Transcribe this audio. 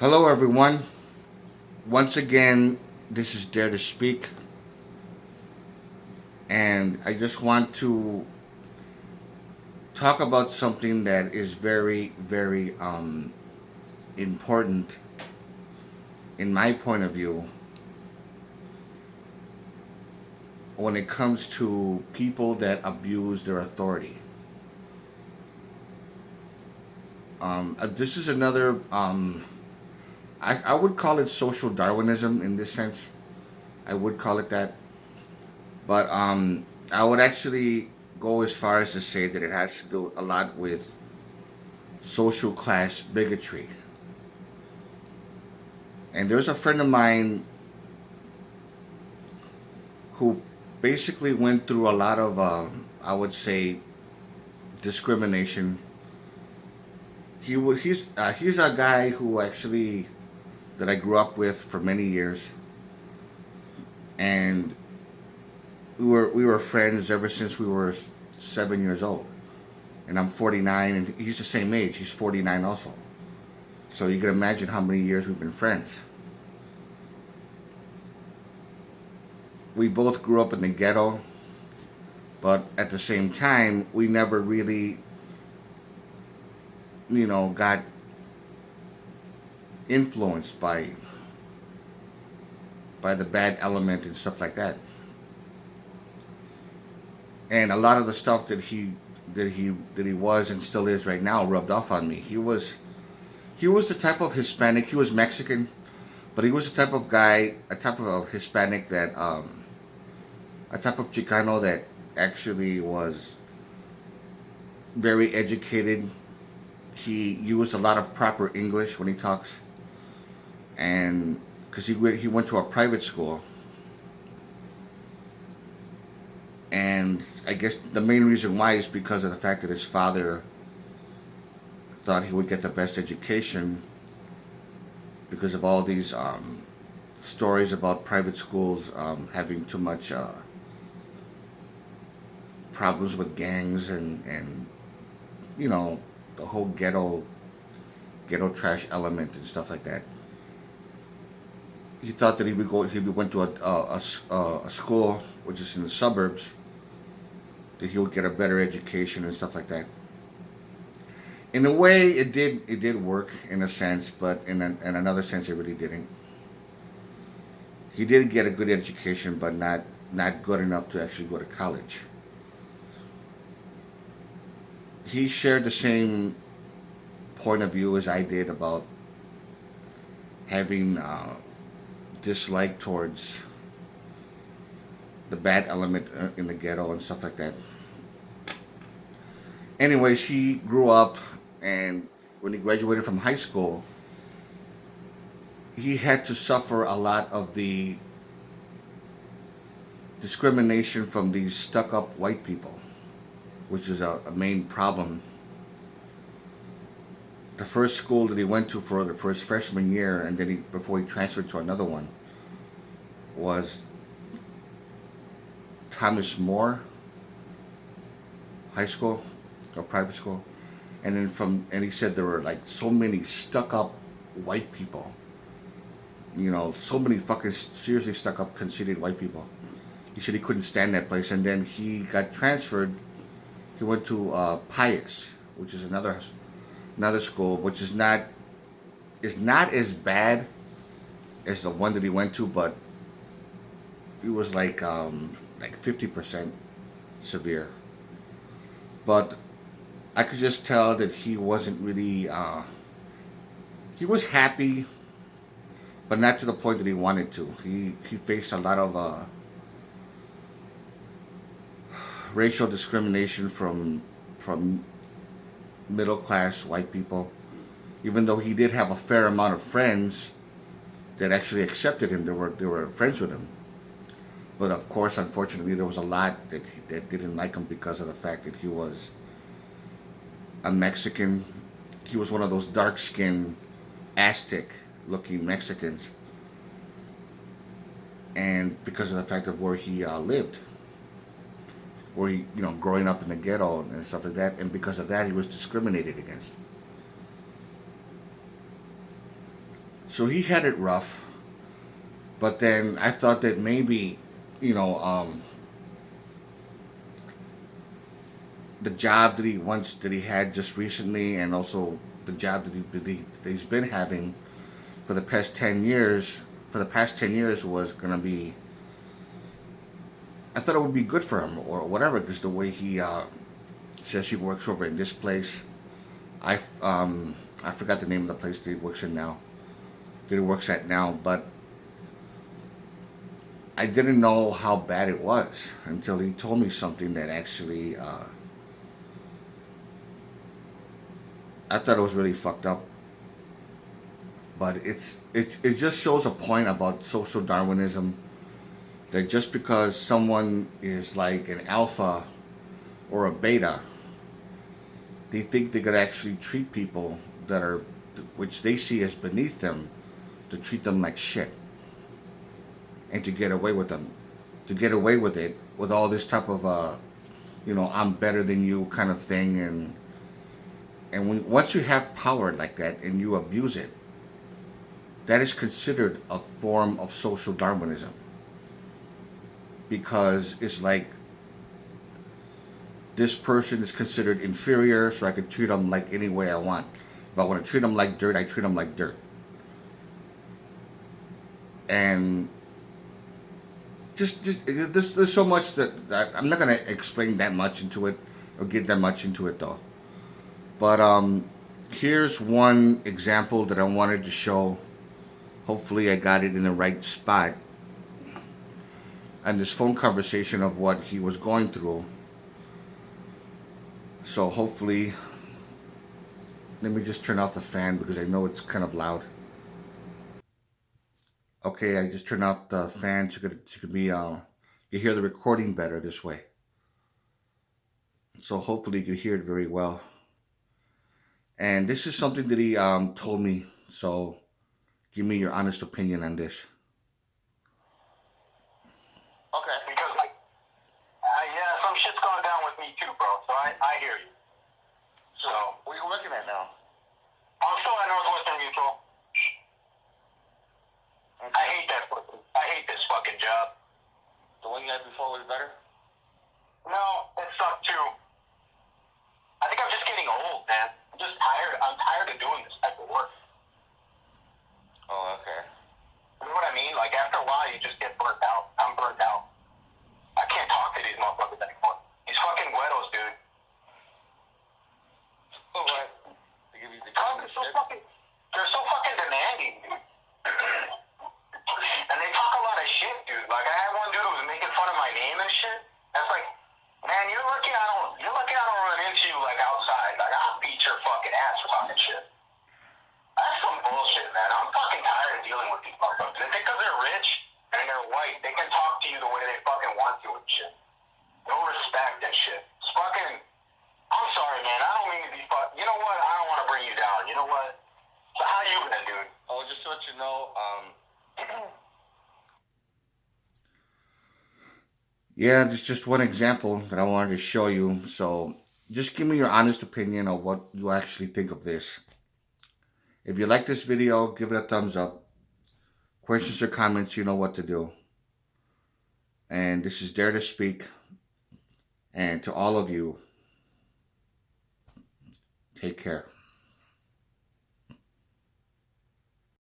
Hello, everyone. Once again, this is Dare to Speak, and I just want to talk about something that is very, very important in my point of view when it comes to people that abuse their authority. This is another, I would call it social Darwinism in this sense. I would call it that. But I would actually go as far as to say that it has to do a lot with social class bigotry. And there's a friend of mine who basically went through a lot of, I would say, discrimination. He's a guy who actually that I grew up with for many years, and we were friends ever since we were 7 years old. And I'm 49, and he's the same age. He's 49 also. So you can imagine how many years we've been friends. We both grew up in the ghetto, but at the same time, we never really, got influenced by the bad element and stuff like that. And a lot of the stuff that he was and still is right now rubbed off on me. He was the type of Hispanic. He was Mexican, but he was the type of guy, a type of a Hispanic that a type of Chicano that actually was very educated. He used a lot of proper English when he talks, and because he went to a private school, and I guess the main reason why is because of the fact that his father thought he would get the best education because of all these stories about private schools having too much problems with gangs and the whole ghetto trash element and stuff like that. He thought that if he went to a school which is in the suburbs, that he would get a better education and stuff like that. In a way, it did work in a sense, but in another sense, it really didn't. He did get a good education, but not good enough to actually go to college. He shared the same point of view as I did about having dislike towards the bad element in the ghetto and stuff like that. Anyways, he grew up, and when he graduated from high school, he had to suffer a lot of the discrimination from these stuck up white people, which is a main problem. The first school that he went to for his freshman year, and then before he transferred to another one, was Thomas More High School or private school. And he said there were like so many stuck up white people, so many fucking seriously stuck up conceited white people. He said he couldn't stand that place, and then he got transferred. He went to Pius, which is another school, which is not as bad as the one that he went to, but it was like 50% severe. But I could just tell that he wasn't really. He was happy, but not to the point that he wanted to. He faced a lot of racial discrimination from middle class white people. Even though he did have a fair amount of friends that actually accepted him, they were friends with him. But of course, unfortunately, there was a lot that didn't like him because of the fact that he was a Mexican. He was one of those dark skinned Aztec looking Mexicans, and because of the fact of where he lived, where he, growing up in the ghetto and stuff like that, and because of that, he was discriminated against. So he had it rough. But then I thought that maybe, you know, the job that he had just recently, and also the job that he's been having for the past 10 years, was gonna be. I thought it would be good for him or whatever, because the way he says he works over in this place. I I forgot the name of the place that he works in now. That he works at now, but I didn't know how bad it was until he told me something that actually I thought it was really fucked up. But it just shows a point about social Darwinism, that just because someone is like an alpha or a beta, they think they could actually treat people that are, which they see as beneath them, to treat them like shit, and to get away with them, to get away with it, with all this type of I'm better than you kind of thing. And once you have power like that and you abuse it, that is considered a form of social Darwinism, because it's like this person is considered inferior, so I can treat them like any way I want. If I want to treat them like dirt, I treat them like dirt. And just there's so much that I'm not gonna explain that much into it or get that much into it though. But here's one example that I wanted to show. Hopefully, I got it in the right spot. And this phone conversation of what he was going through. So hopefully, let me just turn off the fan because I know it's kind of loud. Okay, I just turned off the fan so you could be you hear the recording better this way. So hopefully you can hear it very well. And this is something that he told me. So give me your honest opinion on this. Okay, because like, yeah, some shit's going down with me too, bro. So I hear you. So Where are you working at now? I'm still at Northwestern Mutual. Okay. I hate this fucking job. The one you had before was better? No, it sucked too. I think I'm just getting old, man. I'm just tired. I'm tired of doing this type of work. Oh, okay. You know what I mean? Like after a while, you just get burnt out. I'm burnt out. I can't talk to these motherfuckers anymore. These fucking güeros, dude. Oh, what? They're so fucking demanding, dude. And they talk a lot of shit, dude. Like I had one dude who was making fun of my name and shit. That's like, man, you're lucky I don't run into you like outside. Like I'll beat your fucking ass for talking shit. That's some bullshit, man. I'm fucking tired of dealing with these motherfuckers. They think because they're rich and they're white, they can talk to you the way they fucking want to and shit. No respect and shit. It's fucking. I'm sorry, man. I don't mean to be You know what? I don't want to bring you down. You know what? So how you been, dude? Oh, just to let you know, yeah, it's just one example that I wanted to show you. So just give me your honest opinion of what you actually think of this. If you like this video, give it a thumbs up. Questions or comments, you know what to do. And this is Dare to Speak. And to all of you, take care.